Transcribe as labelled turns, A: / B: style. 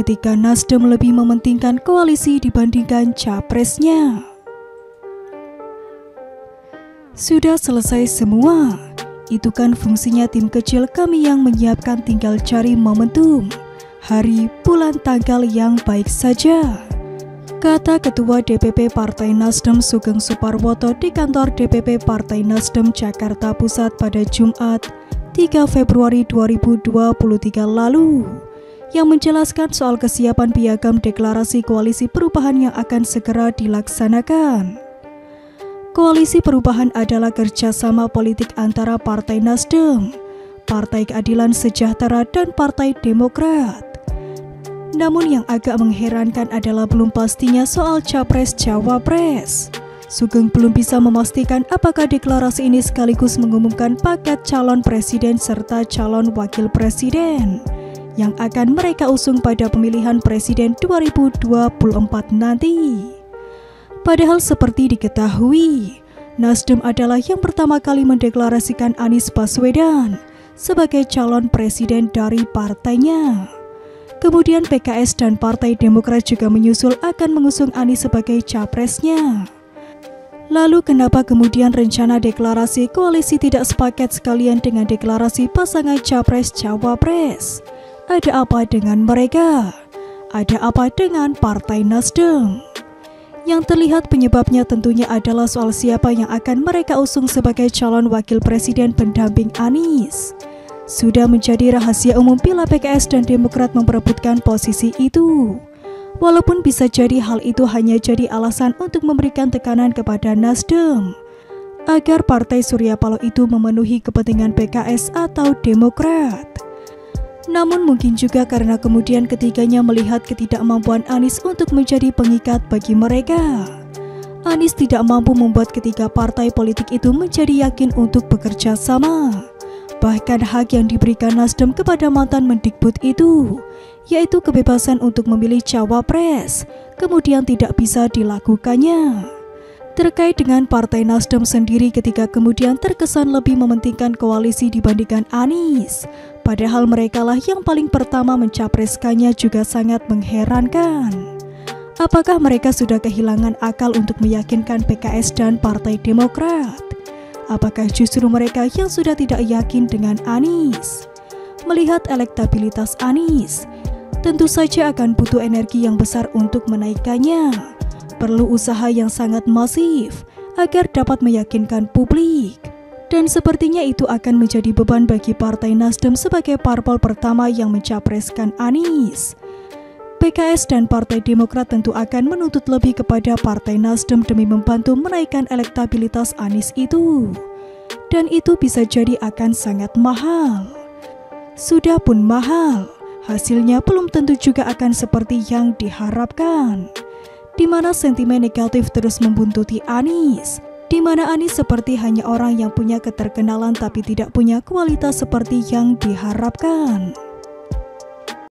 A: ketika Nasdem lebih mementingkan koalisi dibandingkan capresnya. Sudah selesai semua. Itu kan fungsinya tim kecil kami yang menyiapkan, tinggal cari momentum, hari, bulan, tanggal yang baik saja, kata Ketua DPP Partai Nasdem Sugeng Suparwoto di kantor DPP Partai Nasdem Jakarta Pusat pada Jumat 3 Februari 2023 lalu, yang menjelaskan soal kesiapan piagam deklarasi koalisi perubahan yang akan segera dilaksanakan. Koalisi perubahan adalah kerjasama politik antara Partai Nasdem, Partai Keadilan Sejahtera, dan Partai Demokrat. Namun yang agak mengherankan adalah belum pastinya soal Capres-Cawapres. Sugeng belum bisa memastikan apakah deklarasi ini sekaligus mengumumkan paket calon presiden serta calon wakil presiden yang akan mereka usung pada pemilihan presiden 2024 nanti. Padahal seperti diketahui, Nasdem adalah yang pertama kali mendeklarasikan Anies Baswedan sebagai calon presiden dari partainya. Kemudian PKS dan Partai Demokrat juga menyusul akan mengusung Anies sebagai capresnya. Lalu kenapa kemudian rencana deklarasi koalisi tidak sepaket sekalian dengan deklarasi pasangan Capres-Cawapres? Ada apa dengan mereka? Ada apa dengan Partai Nasdem? Yang terlihat penyebabnya tentunya adalah soal siapa yang akan mereka usung sebagai calon wakil presiden pendamping Anies. Sudah menjadi rahasia umum bila PKS dan Demokrat memperebutkan posisi itu. Walaupun bisa jadi hal itu hanya jadi alasan untuk memberikan tekanan kepada Nasdem agar Partai Surya Paloh itu memenuhi kepentingan PKS atau Demokrat. Namun mungkin juga karena kemudian ketiganya melihat ketidakmampuan Anies untuk menjadi pengikat bagi mereka. Anies tidak mampu membuat ketiga partai politik itu menjadi yakin untuk bekerja sama. Bahkan hak yang diberikan Nasdem kepada mantan Mendikbud itu, yaitu kebebasan untuk memilih cawapres, kemudian tidak bisa dilakukannya. Terkait dengan Partai Nasdem sendiri ketika kemudian terkesan lebih mementingkan koalisi dibandingkan Anies, padahal merekalah yang paling pertama mencapreskannya, juga sangat mengherankan. Apakah mereka sudah kehilangan akal untuk meyakinkan PKS dan Partai Demokrat? Apakah justru mereka yang sudah tidak yakin dengan Anies? Melihat elektabilitas Anies, tentu saja akan butuh energi yang besar untuk menaikkannya. Perlu usaha yang sangat masif agar dapat meyakinkan publik. Dan sepertinya itu akan menjadi beban bagi Partai Nasdem sebagai parpol pertama yang mencapreskan Anies. PKS dan Partai Demokrat tentu akan menuntut lebih kepada Partai Nasdem demi membantu menaikkan elektabilitas Anies itu. Dan itu bisa jadi akan sangat mahal. Sudah pun mahal, hasilnya belum tentu juga akan seperti yang diharapkan. Di mana sentimen negatif terus membuntuti Anies, di mana Anies seperti hanya orang yang punya keterkenalan tapi tidak punya kualitas seperti yang diharapkan.